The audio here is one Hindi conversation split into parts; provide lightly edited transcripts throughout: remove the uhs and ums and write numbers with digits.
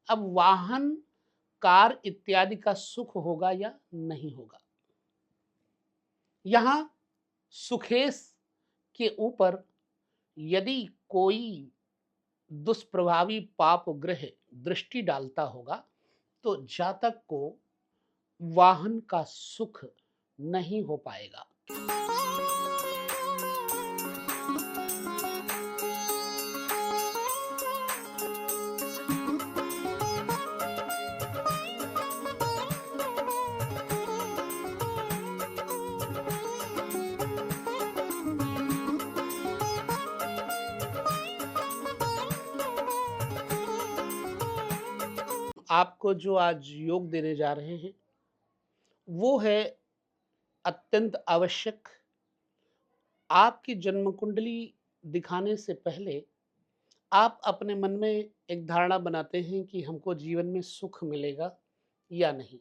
अब वाहन, कार इत्यादि का सुख होगा या नहीं होगा? यहाँ सुखेश के ऊपर यदि कोई दुष्प्रभावी पाप ग्रह दृष्टि डालता होगा, तो जातक को वाहन का सुख नहीं हो पाएगा। आपको जो आज योग देने जा रहे हैं, वो है अत्यंत आवश्यक। आपकी जन्म कुंडली दिखाने से पहले आप अपने मन में एक धारणा बनाते हैं कि हमको जीवन में सुख मिलेगा या नहीं।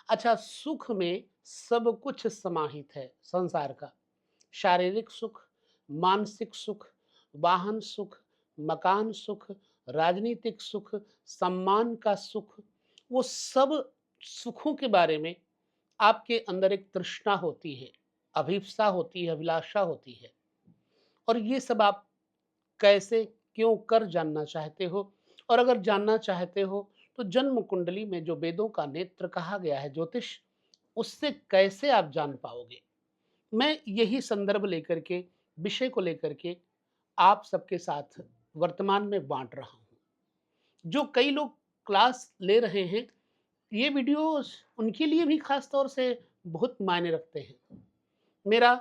अच्छा, सुख में सब कुछ समाहित है संसार का। शारीरिक सुख, मानसिक सुख, वाहन सुख, मकान सुख, राजनीतिक सुख, सम्मान का सुख, वो सब सुखों के बारे में आपके अंदर एक तृष्णा होती है, अभिप्सा होती है, अभिलाषा होती है। और ये सब आप कैसे, क्यों कर जानना चाहते हो। और अगर जानना चाहते हो तो जन्म कुंडली में जो वेदों का नेत्र कहा गया है ज्योतिष, उससे कैसे आप जान पाओगे। मैं यही संदर्भ लेकर के, विषय को लेकर के आप सबके साथ वर्तमान में बांट रहा हूँ। जो कई लोग क्लास ले रहे हैं, ये वीडियोस उनके लिए भी खास तौर से बहुत मायने रखते हैं। मेरा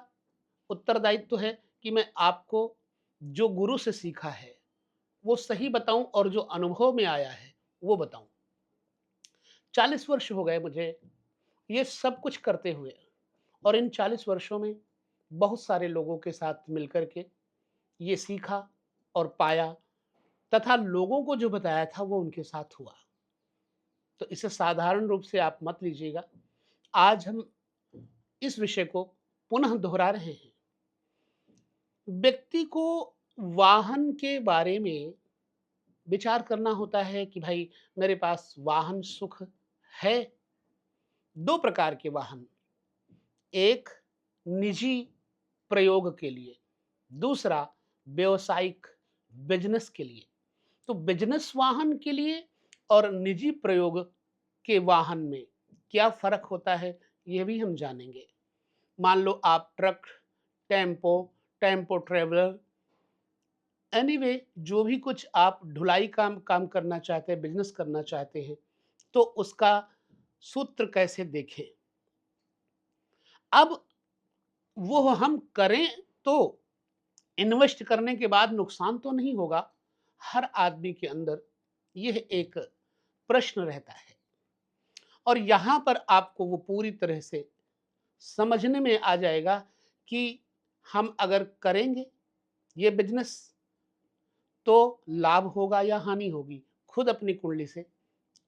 उत्तरदायित्व है कि मैं आपको जो गुरु से सीखा है वो सही बताऊं, और जो अनुभव में आया है वो बताऊं। 40 वर्ष हो गए मुझे ये सब कुछ करते हुए, और इन 40 वर्षों में बहुत सारे लोगों के साथ मिलकर के ये सीखा और पाया, तथा लोगों को जो बताया था वो उनके साथ हुआ। तो इसे साधारण रूप से आप मत लीजिएगा। आज हम इस विषय को पुनः दोहरा रहे हैं। व्यक्ति को वाहन के बारे में विचार करना होता है कि भाई मेरे पास वाहन सुख है। दो प्रकार के वाहन, एक निजी प्रयोग के लिए, दूसरा व्यावसायिक बिजनेस के लिए। तो बिजनेस वाहन के लिए और निजी प्रयोग के वाहन में क्या फर्क होता है, यह भी हम जानेंगे। मान लो आप truck, tempo, tempo traveller, anyway जो भी कुछ आप ढुलाई काम काम करना चाहते हैं, बिजनेस करना चाहते हैं, तो उसका सूत्र कैसे देखें। अब वो हम करें तो इन्वेस्ट करने के बाद नुकसान तो नहीं होगा। हर आदमी के अंदर यह एक प्रश्न रहता है, और यहाँ पर आपको वो पूरी तरह से समझने में आ जाएगा कि हम अगर करेंगे ये बिजनेस तो लाभ होगा या हानि होगी। खुद अपनी कुंडली से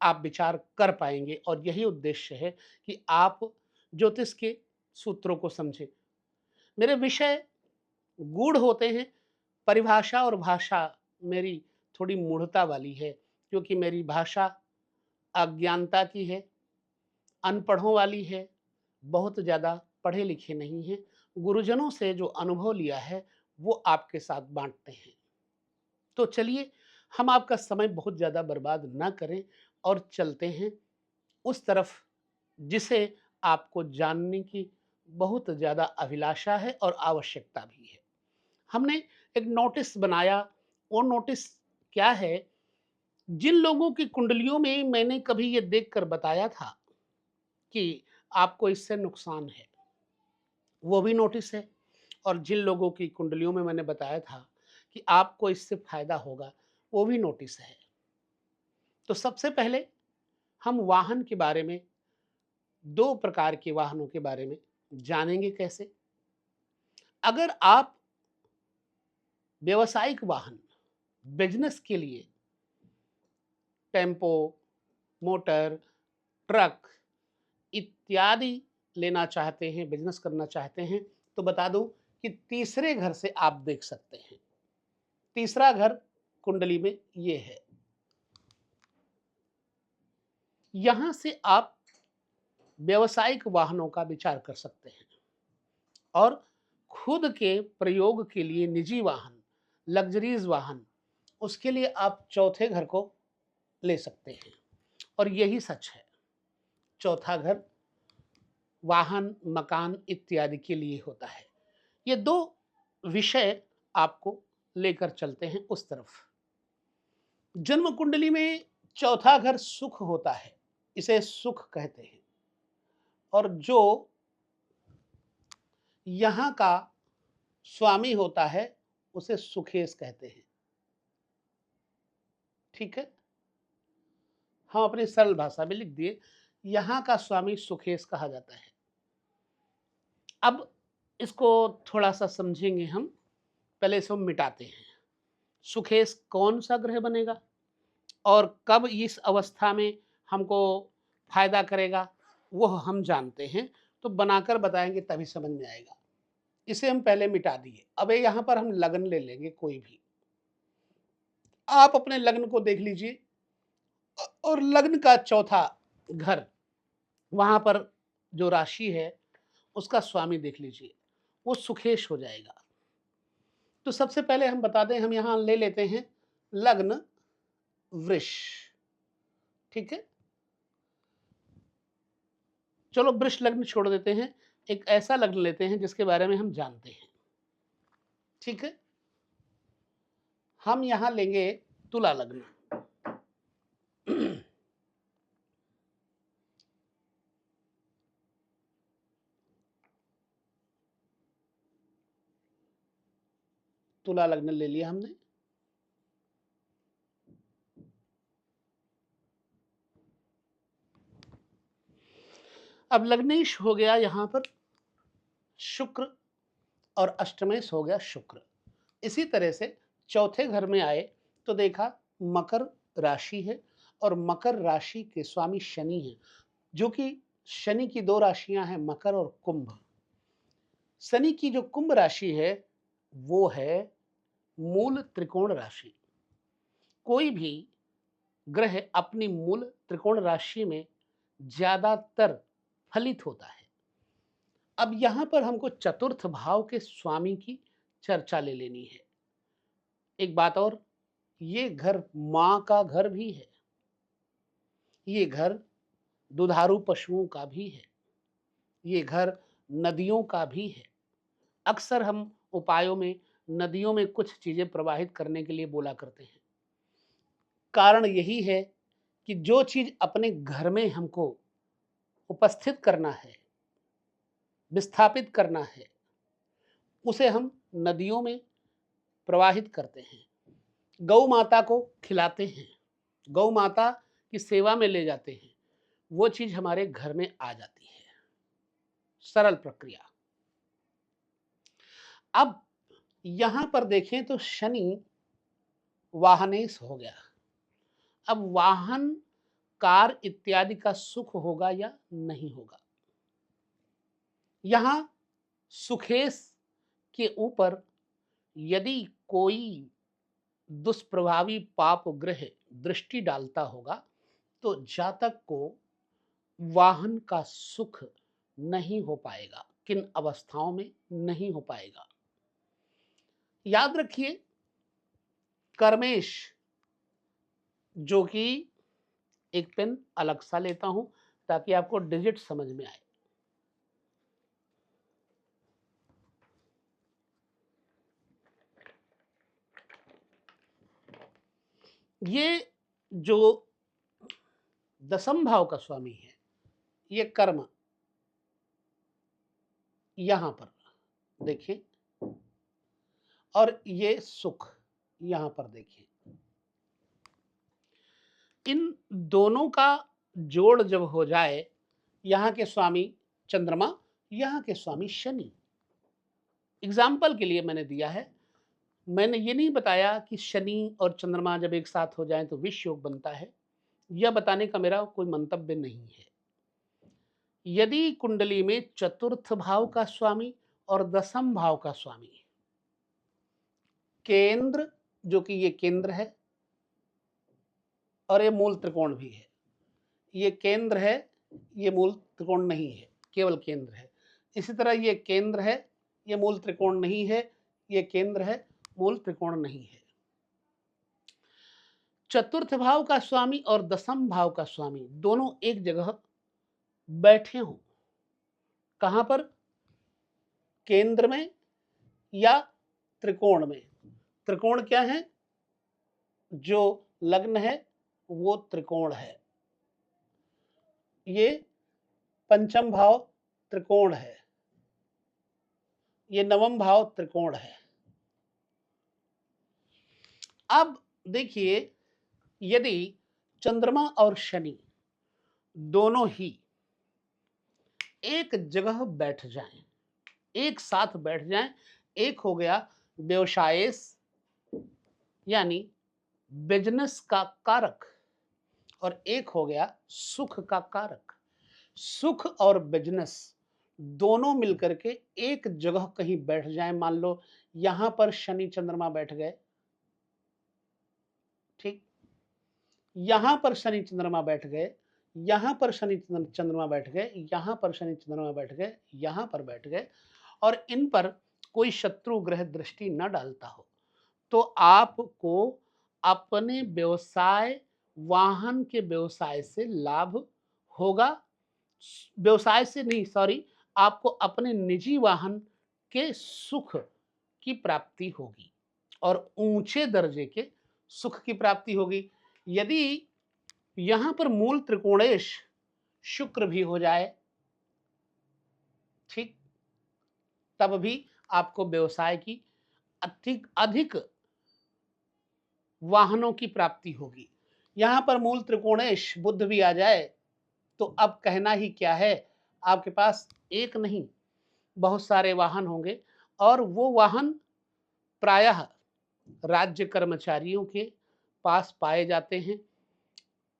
आप विचार कर पाएंगे, और यही उद्देश्य है कि आप ज्योतिष के सूत्रों को समझें। मेरे विषय गूढ़ होते हैं, परिभाषा और भाषा मेरी थोड़ी मूढ़ता वाली है, क्योंकि मेरी भाषा अज्ञानता की है, अनपढ़ों वाली है, बहुत ज़्यादा पढ़े लिखे नहीं हैं। गुरुजनों से जो अनुभव लिया है वो आपके साथ बांटते हैं। तो चलिए, हम आपका समय बहुत ज़्यादा बर्बाद ना करें और चलते हैं उस तरफ जिसे आपको जानने की बहुत ज़्यादा अभिलाषा है और आवश्यकता भी है। हमने एक नोटिस बनाया। वो नोटिस क्या है, जिन लोगों की कुंडलियों में मैंने कभी ये देखकर बताया था कि आपको इससे नुकसान है, वो भी नोटिस है। और जिन लोगों की कुंडलियों में मैंने बताया था कि आपको इससे फायदा होगा, वो भी नोटिस है। तो सबसे पहले हम वाहन के बारे में, दो प्रकार के वाहनों के बारे में जानेंगे कैसे। अगर आप व्यावसायिक वाहन, बिजनेस के लिए टेम्पो, मोटर, ट्रक इत्यादि लेना चाहते हैं, बिजनेस करना चाहते हैं, तो बता दूं कि तीसरे घर से आप देख सकते हैं। तीसरा घर कुंडली में ये है। यहां से आप व्यावसायिक वाहनों का विचार कर सकते हैं और खुद के प्रयोग के लिए निजी वाहन, लग्जरीज वाहन, उसके लिए आप चौथे घर को ले सकते हैं। और यही सच है, चौथा घर वाहन, मकान इत्यादि के लिए होता है। ये दो विषय आपको लेकर चलते हैं उस तरफ। जन्म कुंडली में चौथा घर सुख होता है, इसे सुख कहते हैं। और जो यहाँ का स्वामी होता है उसे सुखेश कहते हैं। ठीक है, हम अपनी सरल भाषा में लिख दिए, यहाँ का स्वामी सुखेश कहा जाता है। अब इसको थोड़ा सा समझेंगे हम, पहले इसको मिटाते हैं। सुखेश कौन सा ग्रह बनेगा और कब इस अवस्था में हमको फायदा करेगा, वो हम जानते हैं, तो बनाकर बताएंगे तभी समझ में आएगा। इसे हम पहले मिटा दिए। अब यहाँ पर हम लग्न ले लेंगे कोई भी। आप अपने लग्न को देख लीजिए और लग्न का चौथा घर, वहां पर जो राशि है उसका स्वामी देख लीजिए, वो सुखेश हो जाएगा। तो सबसे पहले हम बता दें, हम यहां ले लेते हैं लग्न वृष। ठीक है, चलो वृष लग्न छोड़ देते हैं, एक ऐसा लग्न लेते हैं जिसके बारे में हम जानते हैं। ठीक है, हम यहां लेंगे तुला लग्न। तुला लग्न ले लिया हमने। अब लग्नेश हो गया यहां पर शुक्र और अष्टमेश हो गया शुक्र। इसी तरह से चौथे घर में आए तो देखा मकर राशि है और मकर राशि के स्वामी शनि है, जो कि शनि की दो राशियां हैं, मकर और कुंभ। शनि की जो कुंभ राशि है वो है मूल त्रिकोण राशि। कोई भी ग्रह अपनी मूल त्रिकोण राशि में ज्यादातर फलित होता है। अब यहां पर हमको चतुर्थ भाव के स्वामी की चर्चा ले लेनी है। एक बात और, ये घर मां का घर भी है, ये घर दुधारू पशुओं का भी है, ये घर नदियों का भी है। अक्सर हम उपायों में नदियों में कुछ चीजें प्रवाहित करने के लिए बोला करते हैं। कारण यही है कि जो चीज अपने घर में हमको उपस्थित करना है, विस्थापित करना है, उसे हम नदियों में प्रवाहित करते हैं, गौ माता को खिलाते हैं, गौ माता की सेवा में ले जाते हैं, वो चीज हमारे घर में आ जाती है। सरल प्रक्रिया। अब यहां पर देखें तो शनि वाहनेश हो गया। अब वाहन, कार इत्यादि का सुख होगा या नहीं होगा। यहां सुखेश के ऊपर यदि कोई दुष्प्रभावी पाप ग्रह दृष्टि डालता होगा तो जातक को वाहन का सुख नहीं हो पाएगा। किन अवस्थाओं में नहीं हो पाएगा, याद रखिए। कर्मेश, जो कि एक पेन अलग सा लेता हूं ताकि आपको डिजिट समझ में आए। ये जो दसम भाव का स्वामी है, ये कर्म यहां पर देखें, और ये सुख यहां पर देखें। इन दोनों का जोड़ जब हो जाए, यहाँ के स्वामी चंद्रमा, यहाँ के स्वामी शनि। एग्जाम्पल के लिए मैंने दिया है, मैंने ये नहीं बताया कि शनि और चंद्रमा जब एक साथ हो जाएं तो विष योग बनता है। यह बताने का मेरा कोई मंतव्य नहीं है। यदि कुंडली में चतुर्थ भाव का स्वामी और दसम भाव का स्वामी, केंद्र, जो कि ये केंद्र है और ये मूल त्रिकोण भी है, ये केंद्र है, ये मूल त्रिकोण नहीं है, केवल केंद्र है। इसी तरह ये केंद्र है, ये मूल त्रिकोण नहीं है, ये केंद्र है, मूल त्रिकोण नहीं है। चतुर्थ भाव का स्वामी और दसम भाव का स्वामी दोनों एक जगह बैठे हों, कहां पर? केंद्र में या त्रिकोण में। त्रिकोण क्या है? जो लग्न है वो त्रिकोण है। ये पंचम भाव त्रिकोण है, ये नवम भाव त्रिकोण है। अब देखिए, यदि चंद्रमा और शनि दोनों ही एक जगह बैठ जाएं, एक साथ बैठ जाएं, एक हो गया व्यवसाय यानी बिजनेस का कारक और एक हो गया सुख का कारक। सुख और बिजनेस दोनों मिलकर के एक जगह कहीं बैठ जाएं, मान लो यहां पर शनि चंद्रमा बैठ गए, ठीक, यहां पर शनि चंद्रमा बैठ गए, यहां पर शनि चंद्रमा बैठ गए, यहां पर शनि चंद्रमा बैठ गए, यहां पर बैठ गए, और इन पर कोई शत्रु ग्रह दृष्टि न डालता हो, तो आपको अपने व्यवसाय, वाहन के व्यवसाय से लाभ होगा। व्यवसाय से नहीं, सॉरी, आपको अपने निजी वाहन के सुख की प्राप्ति होगी और ऊंचे दर्जे के सुख की प्राप्ति होगी। यदि यहां पर मूल त्रिकोणेश शुक्र भी हो जाए, ठीक, तब भी आपको व्यवसाय की अधिक अधिक वाहनों की प्राप्ति होगी। यहां पर मूल त्रिकोणेश बुध भी आ जाए तो अब कहना ही क्या है, आपके पास एक नहीं बहुत सारे वाहन होंगे, और वो वाहन प्रायः राज्य कर्मचारियों के पास पाए जाते हैं,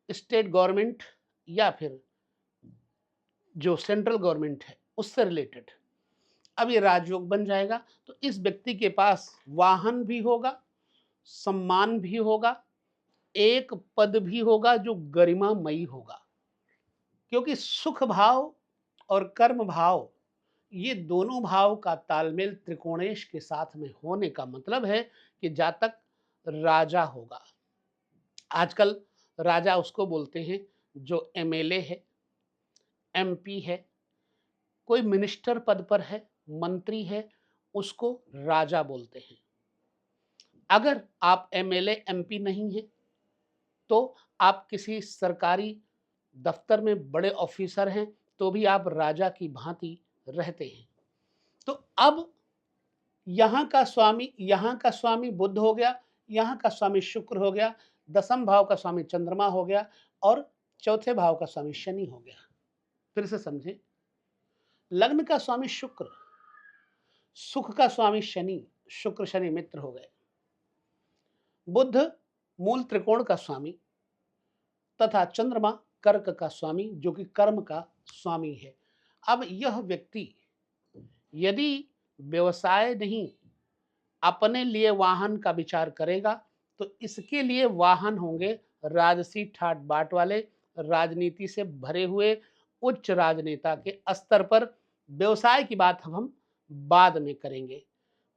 स्टेट गवर्नमेंट या फिर जो सेंट्रल गवर्नमेंट है उससे रिलेटेड। अब ये राजयोग बन जाएगा तो इस व्यक्ति के पास वाहन भी होगा, सम्मान भी होगा, एक पद भी होगा जो गरिमामयी होगा, क्योंकि सुख भाव और कर्म भाव, ये दोनों भाव का तालमेल त्रिकोणेश के साथ में होने का मतलब है कि जातक राजा होगा। आजकल राजा उसको बोलते हैं जो एमएलए है, एमपी है, कोई मिनिस्टर पद पर है, मंत्री है, उसको राजा बोलते हैं। अगर आप एमएलए एमपी नहीं हैं तो आप किसी सरकारी दफ्तर में बड़े ऑफिसर हैं तो भी आप राजा की भांति रहते हैं। तो अब यहाँ का स्वामी बुध हो गया, यहाँ का स्वामी शुक्र हो गया, दसम भाव का स्वामी चंद्रमा हो गया और चौथे भाव का स्वामी शनि हो गया। फिर से समझें, लग्न का स्वामी शुक्र, सुख का स्वामी शनि, शुक्र शनि मित्र हो गए, बुध मूल त्रिकोण का स्वामी तथा चंद्रमा कर्क का स्वामी जो कि कर्म का स्वामी है। अब यह व्यक्ति यदि व्यवसाय नहीं, अपने लिए वाहन का विचार करेगा तो इसके लिए वाहन होंगे राजसी ठाट बाट वाले, राजनीति से भरे हुए उच्च राजनेता के स्तर पर। व्यवसाय की बात हम बाद में करेंगे,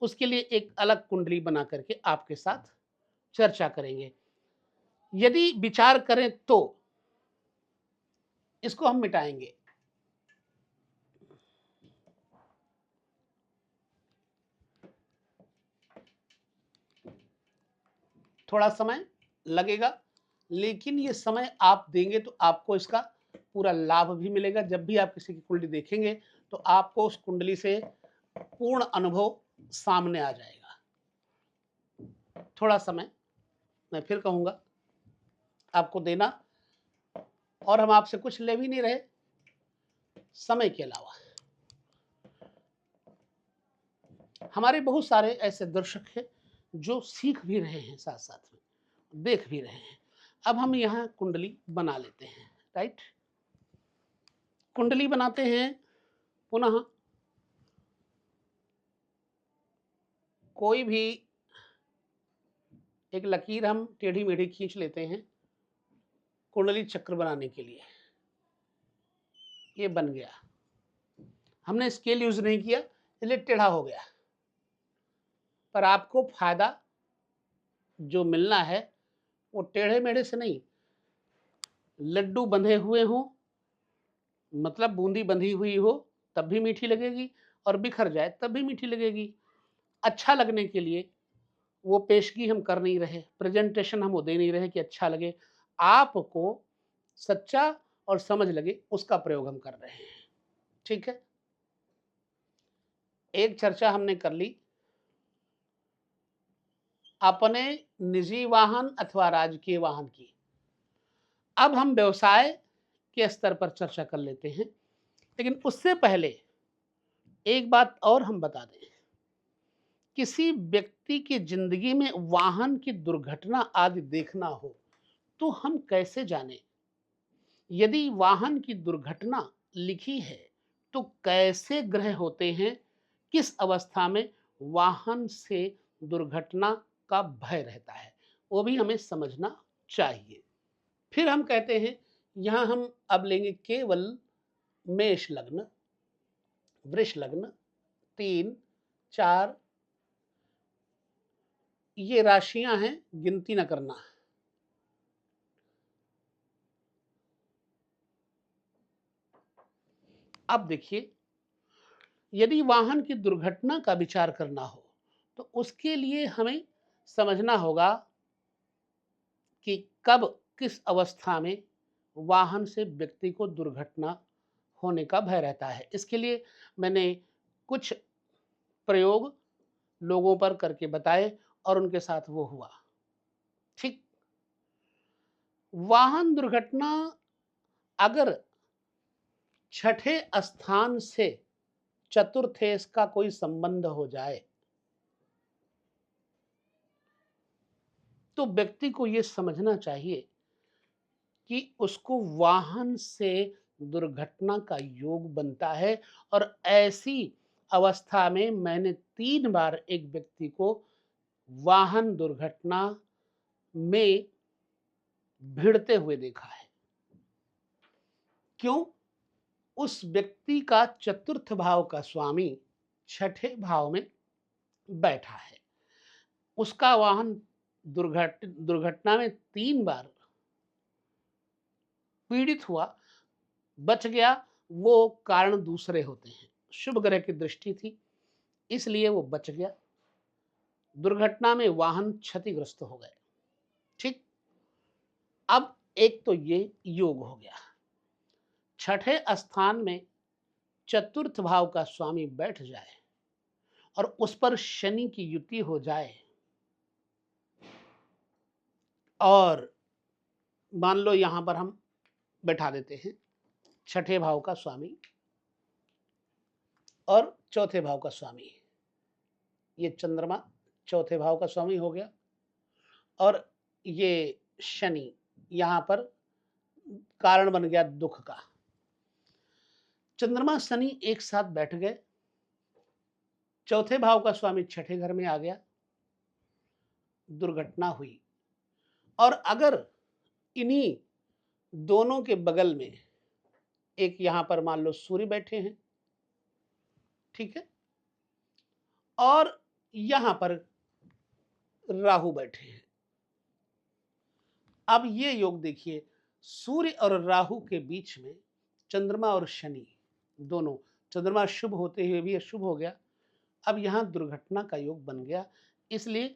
उसके लिए एक अलग कुंडली बना करके आपके साथ चर्चा करेंगे। यदि विचार करें तो इसको हम मिटाएंगे। थोड़ा समय लगेगा, लेकिन ये समय आप देंगे तो आपको इसका पूरा लाभ भी मिलेगा। जब भी आप किसी की कुंडली देखेंगे तो आपको उस कुंडली से पूर्ण अनुभव सामने आ जाएगा। थोड़ा समय मैं फिर कहूंगा आपको देना, और हम आपसे कुछ ले भी नहीं रहे समय के अलावा। हमारे बहुत सारे ऐसे दर्शक हैं जो सीख भी रहे हैं, साथ साथ में देख भी रहे हैं। अब हम यहाँ कुंडली बना लेते हैं, राइट। कुंडली बनाते हैं, पुनः कोई भी एक लकीर हम टेढ़ी मेढ़ी खींच लेते हैं कुंडली चक्र बनाने के लिए। ये बन गया, हमने स्केल यूज नहीं किया इसलिए टेढ़ा हो गया, पर आपको फायदा जो मिलना है वो टेढ़े मेढ़े से नहीं, लड्डू बंधे हुए हों, मतलब बूंदी बंधी हुई हो तब भी मीठी लगेगी, और बिखर जाए तब भी मीठी लगेगी। अच्छा लगने के लिए वो पेशगी हम कर नहीं रहे, प्रेजेंटेशन हम वो दे नहीं रहे कि अच्छा लगे, आपको सच्चा और समझ लगे उसका प्रयोग हम कर रहे हैं। ठीक है, एक चर्चा हमने कर ली अपने निजी वाहन अथवा राजकीय वाहन की। अब हम व्यवसाय के स्तर पर चर्चा कर लेते हैं, लेकिन उससे पहले एक बात और हम बता दें, किसी व्यक्ति की जिंदगी में वाहन की दुर्घटना आदि देखना हो तो हम कैसे जाने? यदि वाहन की दुर्घटना लिखी है तो कैसे ग्रह होते हैं, किस अवस्था में वाहन से दुर्घटना का भय रहता है, वो भी हमें समझना चाहिए। फिर हम कहते हैं, यहां हम अब लेंगे केवल मेष लग्न, वृष लग्न, 3, 4, ये राशियां हैं, गिनती न करना। अब देखिए, यदि वाहन की दुर्घटना का विचार करना हो तो उसके लिए हमें समझना होगा कि कब किस अवस्था में वाहन से व्यक्ति को दुर्घटना होने का भय रहता है। इसके लिए मैंने कुछ प्रयोग लोगों पर करके बताए और उनके साथ वो हुआ। ठीक, वाहन दुर्घटना अगर छठे स्थान से चतुर्थेश का कोई संबंध हो जाए तो व्यक्ति को यह समझना चाहिए कि उसको वाहन से दुर्घटना का योग बनता है। और ऐसी अवस्था में मैंने 3 बार एक व्यक्ति को वाहन दुर्घटना में भिड़ते हुए देखा है। क्यों? उस व्यक्ति का चतुर्थ भाव का स्वामी छठे भाव में बैठा है, उसका वाहन दुर्घटना में 3 बार पीड़ित हुआ, बच गया। वो कारण दूसरे होते हैं, शुभ ग्रह की दृष्टि थी इसलिए वो बच गया, दुर्घटना में वाहन क्षतिग्रस्त हो गए। ठीक, अब एक तो ये योग हो गया, छठे स्थान में चतुर्थ भाव का स्वामी बैठ जाए और उस पर शनि की युति हो जाए, और मान लो यहां पर हम बैठा देते हैं छठे भाव का स्वामी और चौथे भाव का स्वामी, ये चंद्रमा चौथे भाव का स्वामी हो गया और ये शनि यहां पर कारण बन गया दुख का। चंद्रमा शनि एक साथ बैठ गए, चौथे भाव का स्वामी छठे घर में आ गया, दुर्घटना हुई। और अगर इन्हीं दोनों के बगल में एक यहां पर मान लो सूर्य बैठे हैं, ठीक है, और यहां पर राहु बैठे हैं। अब ये योग देखिए, सूर्य और राहु के बीच में चंद्रमा और शनि दोनों, चंद्रमा शुभ होते हुए भी अशुभ हो गया। अब यहां दुर्घटना का योग बन गया, इसलिए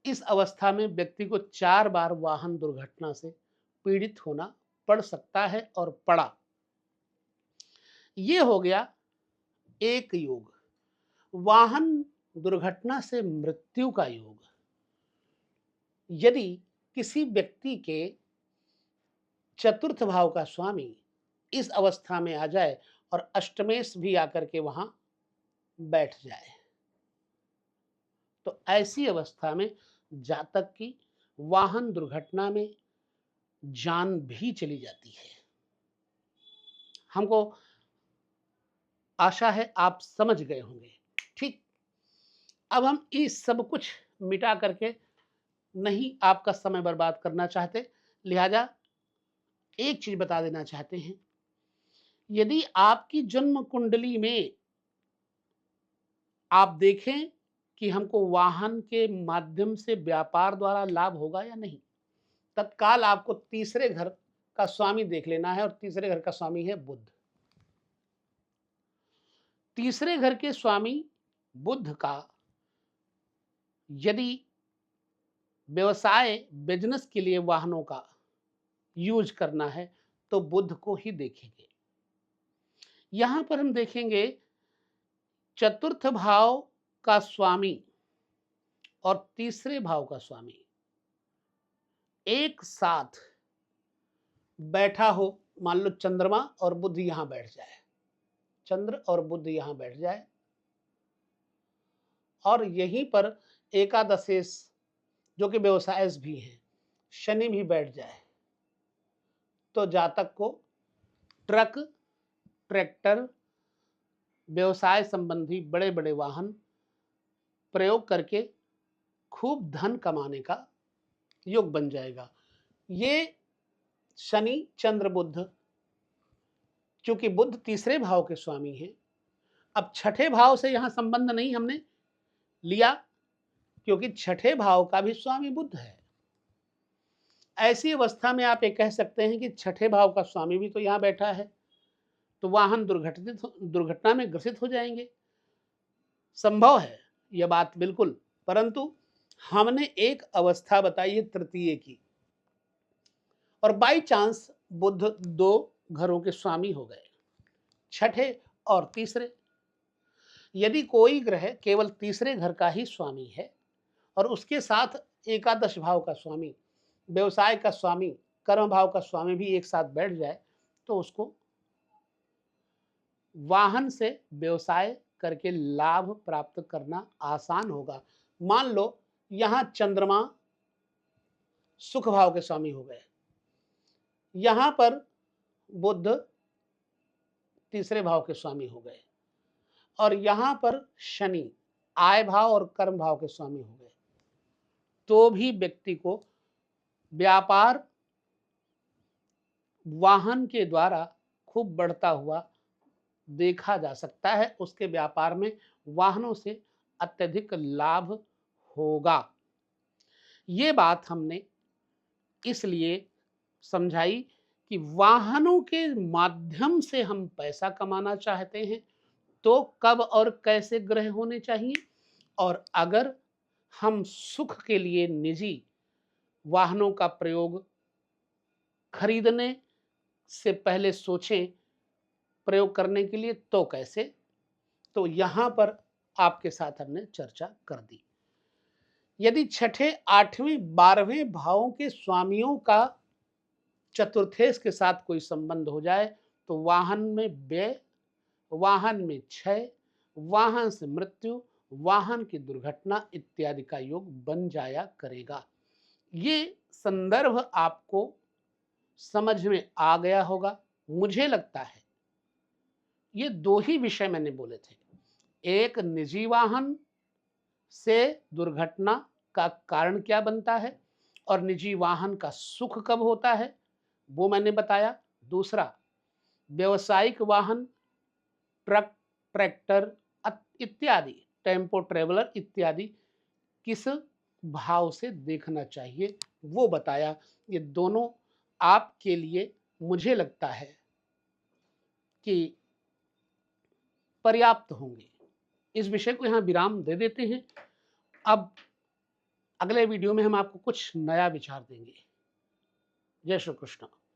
इस अवस्था में व्यक्ति को 4 बार वाहन दुर्घटना से पीड़ित होना पड़ सकता है और पड़ा। ये हो गया एक योग, वाहन दुर्घटना से मृत्यु का योग। यदि किसी व्यक्ति के चतुर्थ भाव का स्वामी इस अवस्था में आ जाए और अष्टमेश भी आकर के वहां बैठ जाए तो ऐसी अवस्था में जातक की वाहन दुर्घटना में जान भी चली जाती है। हमको आशा है आप समझ गए होंगे। ठीक, अब हम इस सब कुछ मिटा करके नहीं आपका समय बर्बाद करना चाहते, लिहाजा एक चीज बता देना चाहते हैं, यदि आपकी जन्म कुंडली में आप देखें कि हमको वाहन के माध्यम से व्यापार द्वारा लाभ होगा या नहीं, तत्काल आपको तीसरे घर का स्वामी देख लेना है, और तीसरे घर का स्वामी है बुध। तीसरे घर के स्वामी बुध का यदि व्यवसाय बिजनेस के लिए वाहनों का यूज करना है तो बुध को ही देखेंगे। यहां पर हम देखेंगे चतुर्थ भाव का स्वामी और तीसरे भाव का स्वामी एक साथ बैठा हो। मान लो चंद्रमा और बुध यहां बैठ जाए, चंद्र और बुध यहां बैठ जाए, और यहीं पर एकादशेश जो कि व्यवसाय भी है शनि भी बैठ जाए, तो जातक को ट्रक, ट्रैक्टर, व्यवसाय संबंधी बड़े बड़े वाहन प्रयोग करके खूब धन कमाने का योग बन जाएगा। ये शनि, चंद्र, बुध, क्योंकि बुध तीसरे भाव के स्वामी हैं, अब छठे भाव से यहां संबंध नहीं हमने लिया, क्योंकि छठे भाव का भी स्वामी बुध है। ऐसी अवस्था में आप ये कह सकते हैं कि छठे भाव का स्वामी भी तो यहां बैठा है, तो वाहन दुर्घटना में ग्रसित हो जाएंगे। संभव है यह बात बिल्कुल, परंतु हमने एक अवस्था बताई है तृतीय की, और बाई चांस बुध दो घरों के स्वामी हो गए, छठे और तीसरे। यदि कोई ग्रह केवल तीसरे घर का ही स्वामी है और उसके साथ एकादश भाव का स्वामी, व्यवसाय का स्वामी, कर्म भाव का स्वामी भी एक साथ बैठ जाए, तो उसको वाहन से व्यवसाय करके लाभ प्राप्त करना आसान होगा। मान लो यहां चंद्रमा सुख भाव के स्वामी हो गए, यहां पर बुध तीसरे भाव के स्वामी हो गए, और यहां पर शनि आय भाव और कर्म भाव के स्वामी हो गए, तो भी व्यक्ति को व्यापार वाहन के द्वारा खूब बढ़ता हुआ देखा जा सकता है। उसके व्यापार में वाहनों से अत्यधिक लाभ होगा। ये बात हमने इसलिए समझाई कि वाहनों के माध्यम से हम पैसा कमाना चाहते हैं तो कब और कैसे ग्रह होने चाहिए, और अगर हम सुख के लिए निजी वाहनों का प्रयोग खरीदने से पहले सोचें प्रयोग करने के लिए तो कैसे। तो यहां पर आपके साथ हमने चर्चा कर दी। यदि छठे, आठवें, 12वें भावों के स्वामियों का चतुर्थेश के साथ कोई संबंध हो जाए तो वाहन में व्यय, वाहन में क्षय, वाहन से मृत्यु, वाहन की दुर्घटना इत्यादि का योग बन जाया करेगा। ये संदर्भ आपको समझ में आ गया होगा। मुझे लगता है ये दो ही विषय मैंने बोले थे, एक निजी वाहन से दुर्घटना का कारण क्या बनता है और निजी वाहन का सुख कब होता है वो मैंने बताया। दूसरा, व्यवसायिक वाहन, ट्रक, ट्रैक्टर इत्यादि, टेम्पो ट्रेवलर इत्यादि किस भाव से देखना चाहिए वो बताया। ये दोनों आपके लिए मुझे लगता है कि पर्याप्त होंगे। इस विषय को यहाँ विराम दे देते हैं। अब अगले वीडियो में हम आपको कुछ नया विचार देंगे। जय श्री कृष्ण।